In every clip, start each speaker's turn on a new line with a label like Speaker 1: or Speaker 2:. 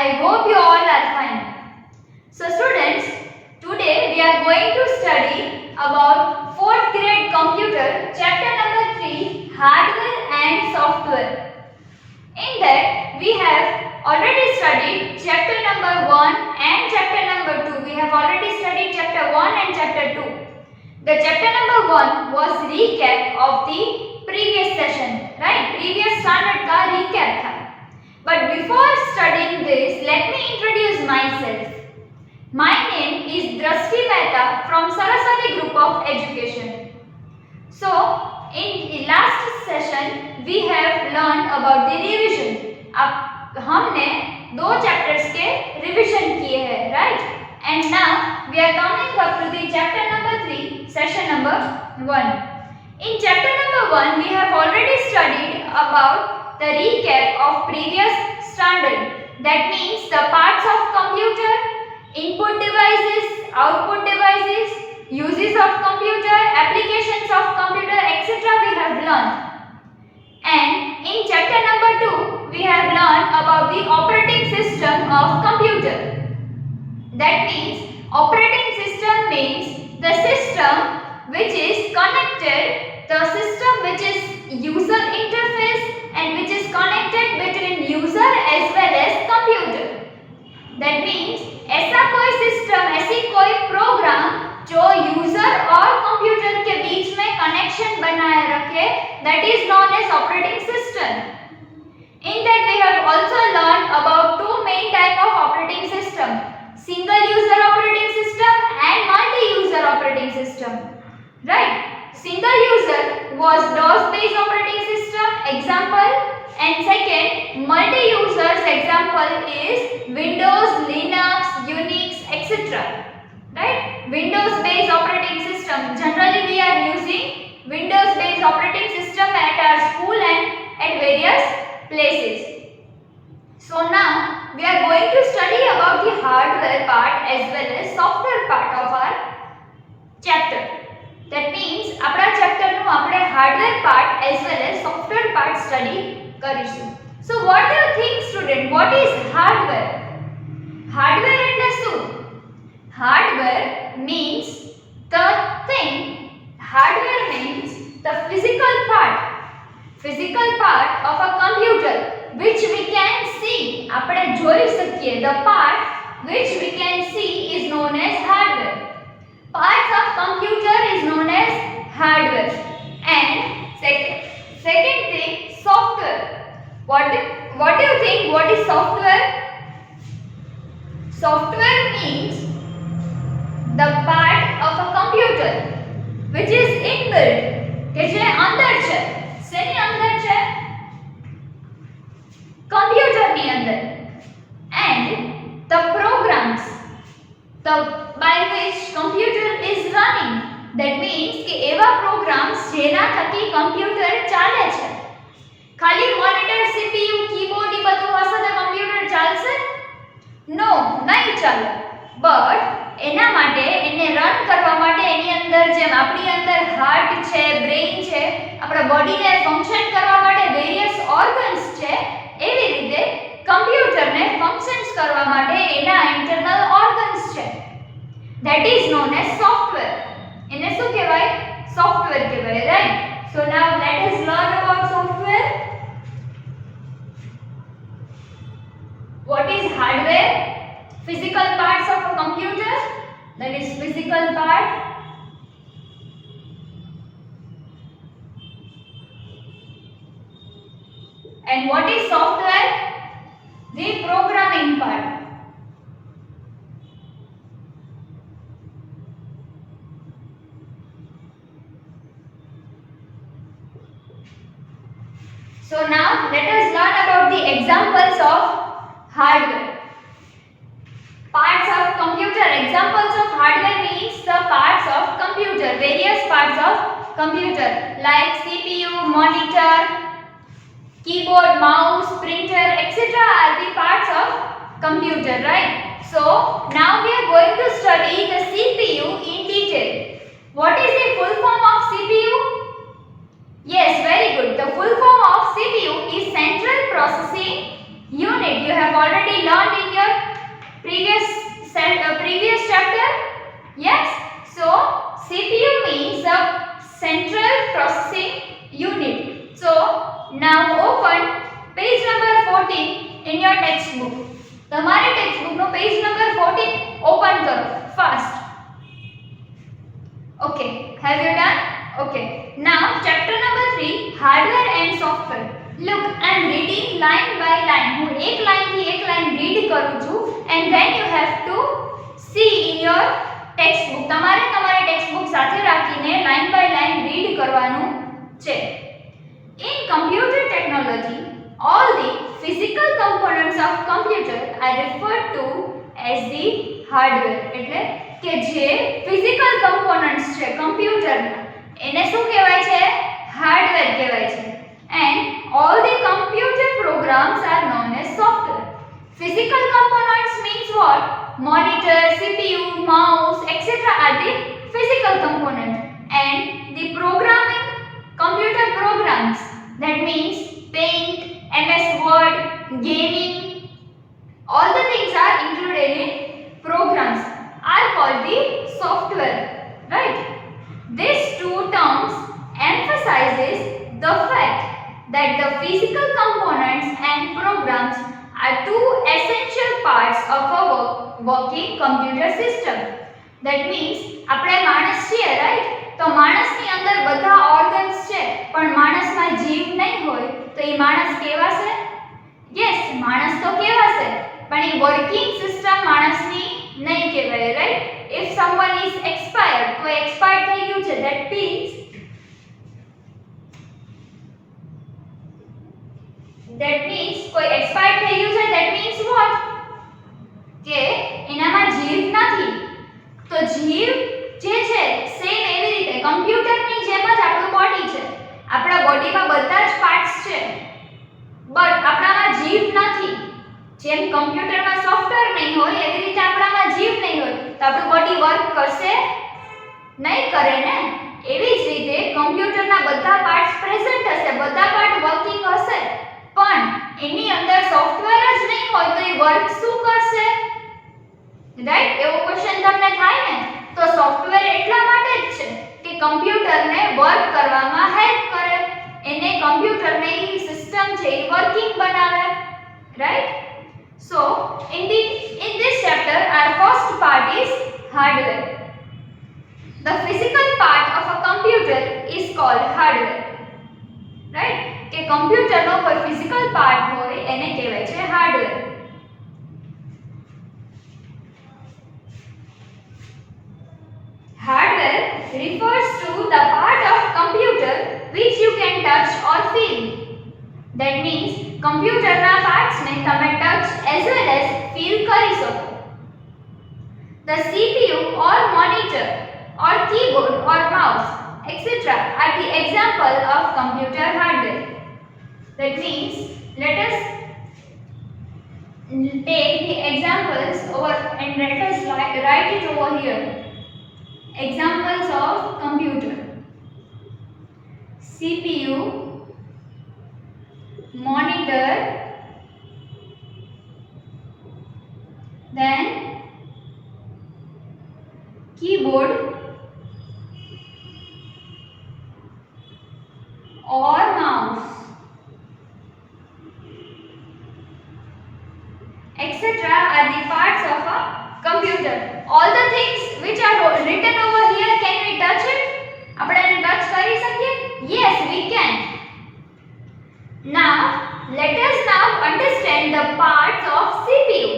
Speaker 1: I hope you all are fine. So students, today we are going to study about 4th grade computer chapter number 3, hardware and software. In that we have already studied chapter number 1 and chapter number 2. We have already studied chapter 1 and chapter 2. The chapter number 1 was recap of the previous session, right? Previous standard का recap था. But before studying this, let me introduce myself. My name is Drashti Mehta from Saraswati Group of Education. So, in the last session, we have learned about the revision. अब हमने दो chapters के revision किए हैं, right? And now we are coming up to the chapter number 3, session number 1. In chapter number 1, we have already studied about the recap of previous standard. That means the parts of computer, input devices, output devices, uses of computer, applications of computer, etc. we have learned. And in chapter number 2, we have learned about the operating system of computer. That means operating system means the system which is connected, the system which is user interface and which is connected between user as well as computer. That means ऐसा कोई system, ऐसी कोई programme जो user और computer के बीच में connection बनाए रखे, that is known as operating system. In that we have also learned about two main type of operating system, single user operating system and multi-user operating system. Right? Single user was DOS based operating system example, and second multi-users example is Windows, Linux, Unix, etc. Right? Windows based operating system. Generally we are using Windows based operating system at our school and at various places. So now we are going to study about the hardware part as well as software part of our chapter. That means આપણા chapter નું આપણે hardware part as well as software part study કરીશું. So what do you think student? What is hardware? Hardware એટલે શું? Hardware means the thing. Hardware means the physical part of a computer which we can see. આપણે જોઈ શકીએ. The part which we can see is known as hardware. Parts of computer is known as hardware. And second thing, software. What do you think? What is software? Software means the part of a computer which is inbuilt, કે જે અંદર છે. શેની અંદર છે? કમ્પ્યુટરની અંદર. And the programs by which computer is running. That means કે એવા programs જેના થકી કમ્પ્યુટર ચાલે છે. ખાલી મોનિટર, CPU, કીબોર્ડ એ બધું હશે તો કમ્પ્યુટર ચાલશે? નો, નહીં ચાલે. બટ એના માટે એને રન કરવા માટે એની અંદર જેમ આપણી અંદર હાર્ટ છે, બ્રેઇન છે, આપણા બોડીને ફંક્શન કરવા માટે વેરિયસ ઓર્ગન્સ છે, એવી રીતે કમ્પ્યુટરને ફંક્શન્સ કરવા માટે એના ઇન્ટરનલ ઓર્ગન્સ છે. That is known as software. એને શું કહેવાય? સોફ્ટવેર કહેવાય, right? So now let us learn about software. What is hardware? Physical parts of a computer. That is physical part. And what is software? The programming part. So now let us learn about the examples of hardware. Parts of computer. Examples of hardware means the parts of computer, various parts of computer like CPU, monitor, keyboard, mouse, printer, etc. are the parts of computer, right? So now we are going to study the CPU in detail. What is the full form of CPU? Yes, very good. The full form of CPU is Central Processing Unit. You have already learned in your previous chapter? Yes. So CPU means the central processing unit. So now open page number 14 in your textbook. તમારી textbook નો page number 14 open કરો fast. Okay, have you done? Okay, now chapter number 3, hardware and software. Look, I am reading line by line. હું એક line થી એક line read કરું છું and then you have to see in your textbook. તમારે તમારી textbook સાથે રાખીને લાઈન બાય લાઈન રીડ કરવાનું છે. In computer technology, all the physical components of computer are referred to as the hardware. એટલે કે જે physical components છે કમ્પ્યુટરના એને શું કહેવાય છે? હાર્ડવેર કહેવાય છે. And all the computer programs are known as software. Physical components means what? Monitor, CPU, mouse, etc. are the physical components. And the programming computer programs, that means Paint, MS Word, gaming, all the things are included in programs are called the software, right? These two terms emphasizes the fact that the physical components and programs are two essential parts of a working computer system. That means આપણે માણસ છીએ, right? તો માણસની અંદર બધા organs છે પણ માણસમાં જીવ નહીં હોય તો એ માણસ કેવાશે? યસ, માણસ તો કેવાશે પણ એ વર્કિંગ સિસ્ટમ માણસની નહીં કહેવાય, right? If someone is expired, કોઈ એક્સપાયર થઈ ગયું છે, ધેટ મીન્સ કોઈ એક્સપાયર થઈ ગયું છે, ધેટ મીન્સ વોટ? કે એનામાં જીવ નથી. તો જીવ જે છે સેમ એવી રીતે કમ્પ્યુટરની જેમ જ આપણું બોડી છે. આપણા બોડીમાં બધા જ પાર્ટ્સ છે બટ આપણામાં જીવ નથી. જેમ કમ્પ્યુટરમાં સોફ્ટવેર નહીં હોય એવી રીતે આપણામાં જીવ નહીં હોય તો આપણું બોડી વર્ક કરશે નહીં કરે ને. એવી જ રીતે કમ્પ્યુટરના બધા પાર્ટ્સ પ્રેઝન્ટ હશે, બધા પાર્ટ વર્કિંગ હશે પણ એની અંદર સોફ્ટવેર જ નહીં હોય તો એ વર્ક શું કરશે? રાઈટ? એવો ક્વેશ્ચન તમને થાય ને તો સોફ્ટવેર એટલા માટે જ છે કે કમ્પ્યુટરને વર્ક કરવામાં હેલ્પ કરે, એને કમ્પ્યુટરને ઈ સિસ્ટમ છે એ વર્કિંગ બનાવે, right? So in this chapter our first part is hardware. The physical part of a computer is called hardware, right? કે કમ્પ્યુટરનો કોઈ ફિઝિકલ પાર્ટ હોય એને કહેવાય છે hardware. Hardware refers to the part of computer which you can touch or feel. That means computerના પાર્ટ્સને તમે touch as well as feel કરી શકો. The CPU or monitor or keyboard or mouse etc. are the example of computer hardware. That means let us take the examples over and let us write it over here. Examples of computer: CPU, monitor, then keyboard or mouse, etc. are the parts of a computer. All the things which are written over here, can we touch it? આપણે એને touch કરી શકીએ? Yes, we can. Now let us now understand the parts of CPU,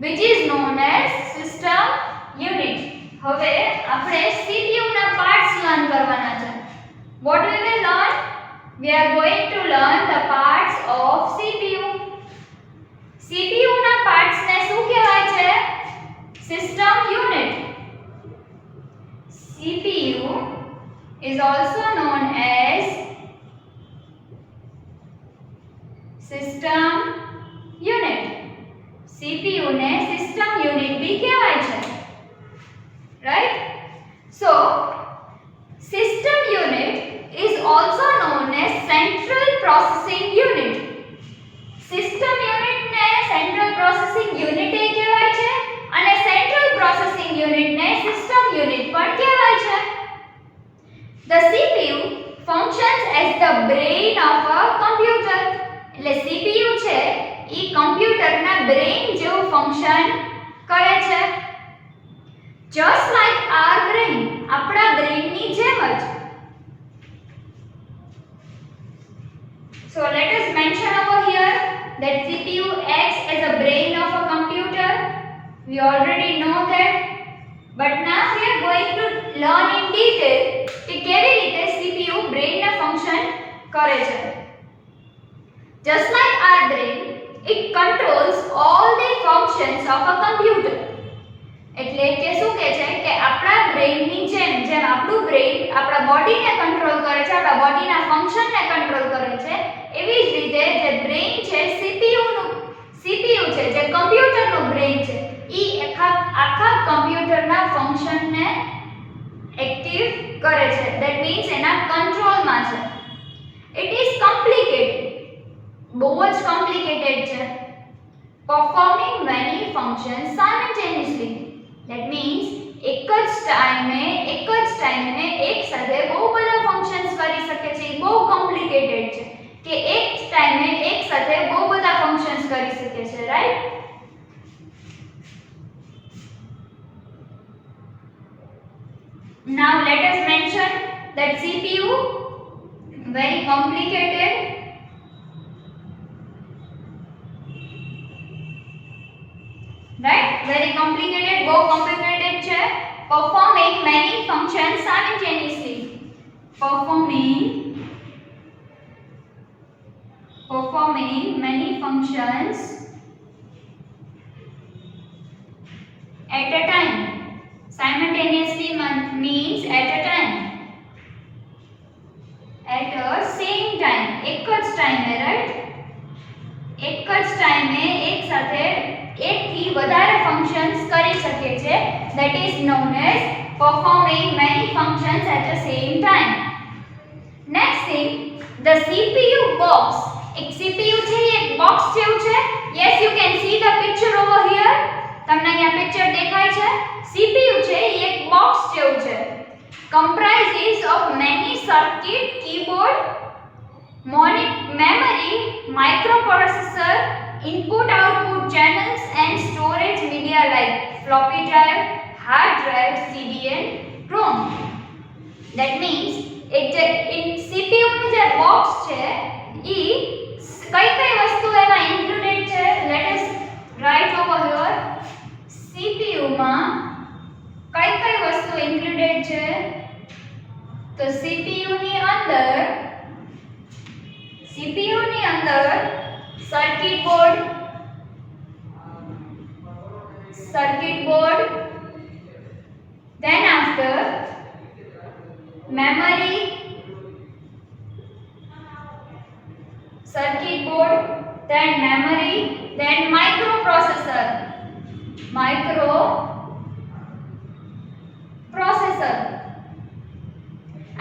Speaker 1: which is known as system unit. હવે આપણે CPU ના parts learn કરવાના છે. What we will learn? We are going to learn the parts of CPU. CPU ના parts ને શું કહેવાય છે? System unit. CPU is also known as system unit. CPU ને system unit भी કહેવાય છે, right? So system unit is also known as central processing unit. System unit ને central processing unit એ કહેવાય છે અને central processing functions as the brain of a computer. એટલે CPU છે ઈ કમ્પ્યુટરના બ્રેઇન જેવું ફંક્શન કરે છે. Just like our brain, આપણા બ્રેઇનની જેમ જ. So let us mention over here that CPU acts as a brain of a computer. We already know that, but now we are going to learn in detail કે કેવી રીતે CPU બ્રેઇનના function કરે છે. Just like our brain, it controls all the functions of a computer. એટલે કે શું કહે છે કે આપણા બ્રેઇનની જેમ આપણું બ્રેઇન આપણા બોડીને કંટ્રોલ કરે છે, આપણા બોડીના ફંક્શનને કંટ્રોલ કરે છે, એવી જ રીતે જે બ્રેઇન છે CPU છે જે કમ્પ્યુટરનું બ્રેઇન છે ઈ આખા કમ્પ્યુટરના ફંક્શનને એક્ટિવ કરે છે. ધેટ મીન્સ એના કંટ્રોલમાં છે. ઇટ ઇઝ કોમ્પ્લિકેટેડ, બહુ જ કોમ્પ્લિકેટેડ છે. performing many functions simultaneously. That means એક જ ટાઈમે એક સાથે બહુ બધા ફંક્શન્સ કરી શકે છે. બહુ કોમ્પ્લિકેટેડ છે કે એક ટાઈમે એક સાથે બહુ બધા ફંક્શન્સ કરી શકે છે, right? Now let us mention that CPU very complicated. Right? Very complicated, बहुत complicated છે. Performing many functions simultaneously. Performing many functions at a time. Simultaneously means at a time. At a same time. એક જ ટાઈમે, right? એક જ ટાઈમે એક સાથે એક થી વધારે ફંક્શન્સ કરી શકે છે. That is known as performing many functions at the same time. Next thing, the CPU box. એક CPU છે એ એક બોક્સ જેવું છે. Yes, you can see the picture over here. તમને અહીંયા પિક્ચર દેખાય છે. CPU છે એ એક બોક્સ જેવું છે. Comprises of many circuit, keyboard, memory, microprocessor, input output channels and storage media like floppy drive, hard drive, CD and ROM. That means in CPU નું જે બોક્સ છે ઈ કઈ વસ્તુ એમાં ઇન્ક્લુડેડ છે? Let us write over here. CPU માં કઈ વસ્તુ ઇન્ક્લુડેડ છે? તો CPU ની અંદર circuit board, then after memory, circuit board, then memory, then microprocessor.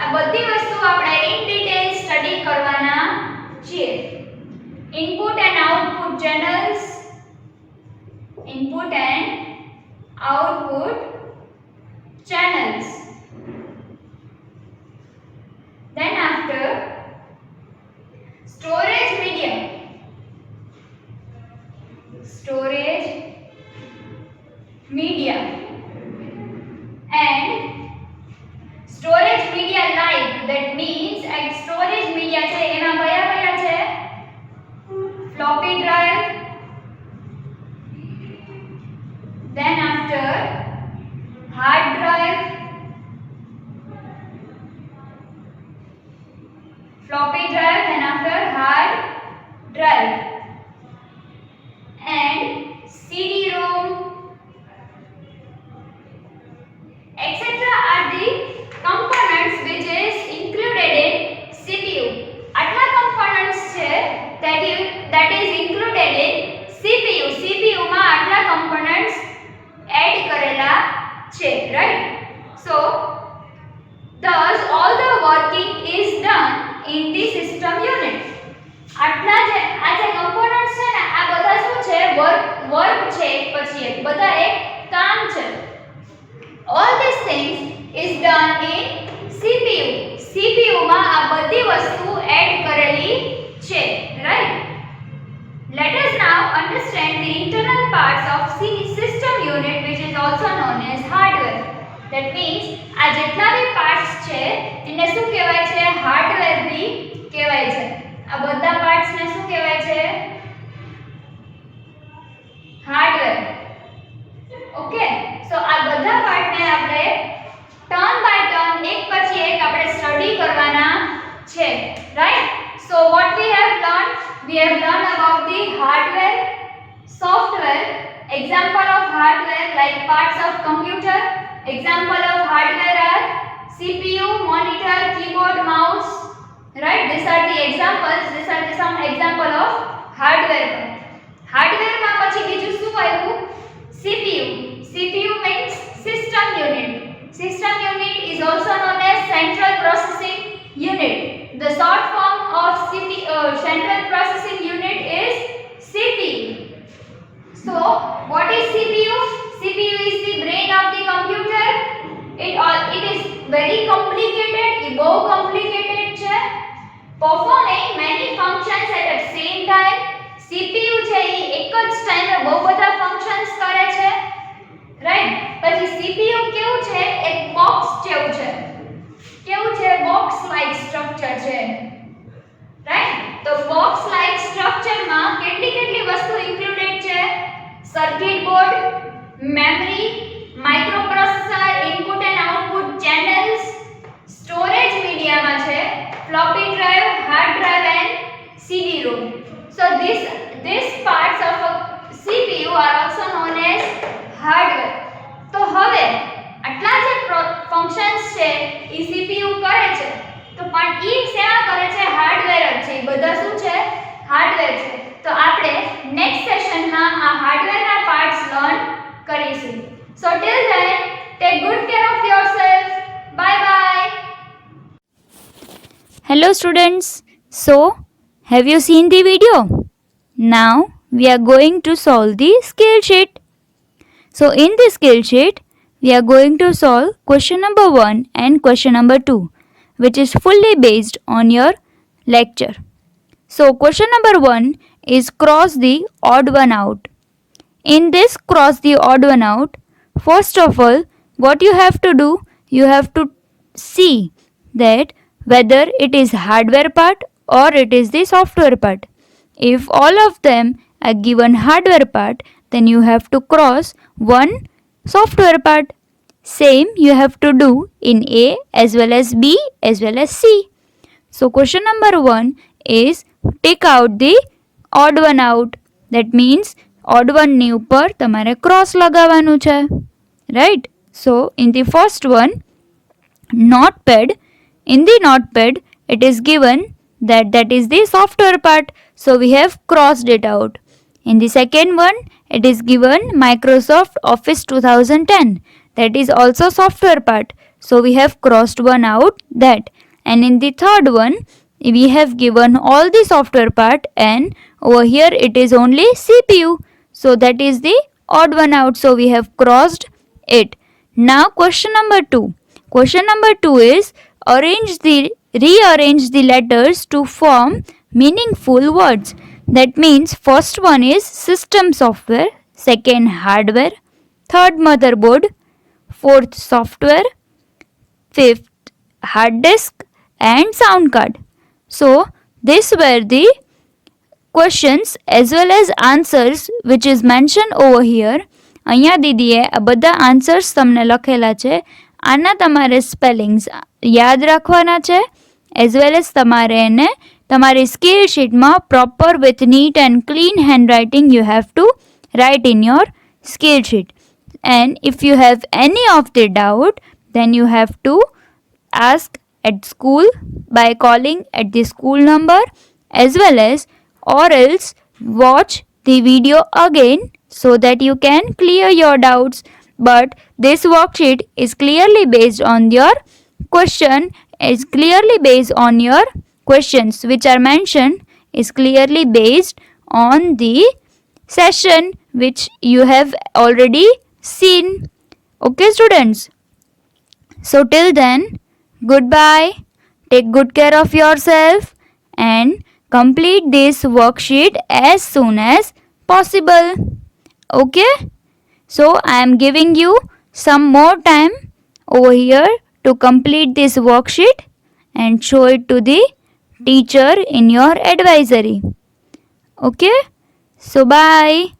Speaker 1: આ બધી વસ્તુ આપણે ઇન ડિટેલ સ્ટડી કરવાના છીએ. Input and output channels, then after storage media and storage media like, that means storage media છે એમાં કયા છે? Floppy drive, then after hard drive, floppy drive, then after hard drive, and CD-ROM, etc. are the components which is included in CPU. આટલા components છે that is included in CPU. CPU માં આટલા components add કરેલા છે, right? So thus all the working is done in the system unit. આટલા જે આ જે components છે ને આ બધા શું છે? વર્ક છે એક પછી એક, બધા એક કામ છે. All these things is done in CPU. CPU માં આ બધી વસ્તુ એડ કરેલી છે, right? Let us now understand the internal parts of system unit, which is also known as hardware. That means આ જેટલા બી પાર્ટ્સ છે એને શું કહેવાય છે? હાર્ડવેર બી કહેવાય છે. આ બધા પાર્ટ્સ ને શું કહેવાય છે? હાર્ડવેર. ઓકે, સો આ બધા પાર્ટ ને આપણે ટર્ન બાય ટર્ન એક પછી એક આપણે સ્ટડી કરવાના છે, right? So what we have learned? We have learned about the hardware, software. Example of hardware like parts of computer. Example of hardware are CPU, monitor, keyboard, mouse. Right? These are the examples. These are the some example of hardware. Hardware માં પછી બીજું શું આવ્યું? CPU. CPU means system unit. System unit is also known as central processing unit. The short form of central processing unit is CPU. So, what is CPU? CPU is the brain of the computer. It is very complicated. It બહુ complicated છે. Performing many functions at the same time. CPU છે એ એક જ ટાઈમે બહુ બધા functions કરે છે. રાઈટ? પછી CPU કેવું છે? એક બોક્સ જેવું છે. કેવું છે? બોક્સ લાઇક સ્ટ્રક્ચર છે, રાઈટ? તો બોક્સ લાઇક સ્ટ્રક્ચર માં કેટલી વસ્તુ ઇન્ક્લુડેડ છે? Circuit board, memory, microprocessor, input and output channels, storage મીડિયામાં છે, floppy drive, hard drive and CD-ROM. So these parts of a CPU are also known as hardware. તો હવે આટલા જે ફંક્શન્સ છે એ CPU કરે છે, તો પણ એ શેમાં કરે છે? હાર્ડવેર જ છે. એ બધા શું છે? હાર્ડવેર છે. તો આપણે નેક્સ્ટ સેશનમાં આ હાર્ડવેરના પાર્ટ્સ લર્ન કરીશું. So till then take good care of yourself. Bye bye.
Speaker 2: Hello students, so have you seen the video? Now we are going to solve the skill sheet. So in the skill sheet we are going to solve question number 1 and question number 2, which is fully based on your lecture. So question number 1 is cross the odd one out. In this cross the odd one out, first of all what you have to do, you have to see that whether it is hardware part or it is the software part. If all of them are given hardware part, then you have to cross one software part. Same you have to do in A as well as B as well as C. So question number 1 is take out the odd one out. That means odd one ની ઉપર તમારે cross લગાવવાનું છે, right? So in the first one, notepad, in the notepad it is given that is the software part, so we have crossed it out. In the second one it is given Microsoft Office 2010, that is also software part, so we have crossed one out that. And in the third one we have given all the software part and over here it is only CPU, so that is the odd one out, so we have crossed it. Now question number 2. Question number 2 is rearrange the letters to form meaningful words. That means first one is system software, second hardware, third motherboard, fourth software, fifth hard disk and sound card. So these were the questions as well as answers which is mentioned over here. અહીંયા દીદીએ આ બધા answers તમને લખેલા છે. આના તમારે spellings યાદ રાખવાના છે, એઝ વેલ એઝ તમારે એને તમારી સ્કિલ શીટમાં proper with neat and clean handwriting you have to write in your skill sheet. And if you have any of the doubt, then you have to ask at school by calling at the school number, as well as or else watch the video again so that you can clear your doubts. But this worksheet is clearly based on your questions which are mentioned, is clearly based on the session which you have already seen. Okay students, so till then, goodbye, take good care of yourself and complete this worksheet as soon as possible. Okay? So I am giving you some more time over here to complete this worksheet and show it to the teacher in your advisory. Okay? So bye.